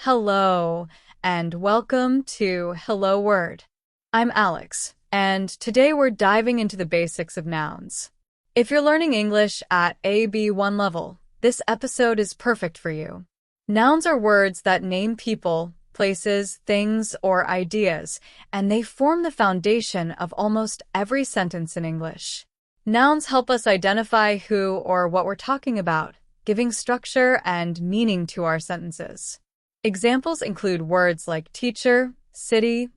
Hello, and welcome to Hello Word. I'm Alex, and today we're diving into the basics of nouns. If you're learning English at AB1 level, this episode is perfect for you. Nouns are words that name people, places, things, or ideas, and they form the foundation of almost every sentence in English. Nouns help us identify who or what we're talking about, giving structure and meaning to our sentences. Examples include words like teacher, city,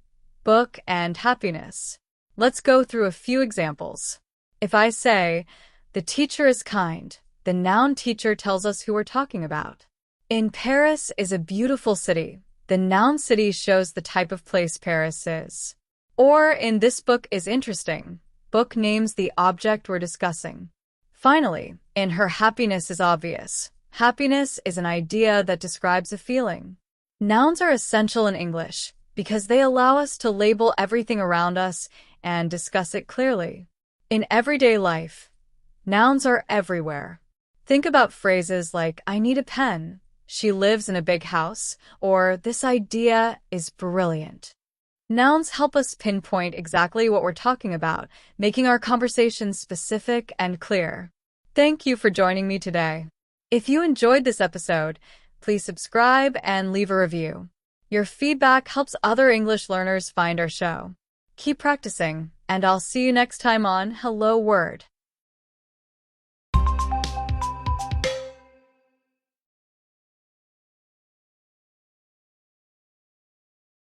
book, and happiness. Let's go through a few examples. If I say, the teacher is kind, the noun teacher tells us who we're talking about. In Paris is a beautiful city. The noun city shows the type of place Paris is. Or in this book is interesting. Book names the object we're discussing. Finally, in her happiness is obvious. Happiness is an idea that describes a feeling. Nouns are essential in English because they allow us to label everything around us and discuss it clearly. In everyday life, nouns are everywhere. Think about phrases like, I need a pen, she lives in a big house, or this idea is brilliant. Nouns help us pinpoint exactly what we're talking about, making our conversation specific and clear. Thank you for joining me today. If you enjoyed this episode, please subscribe and leave a review. Your feedback helps other English learners find our show. Keep practicing, and I'll see you next time on Hello Word.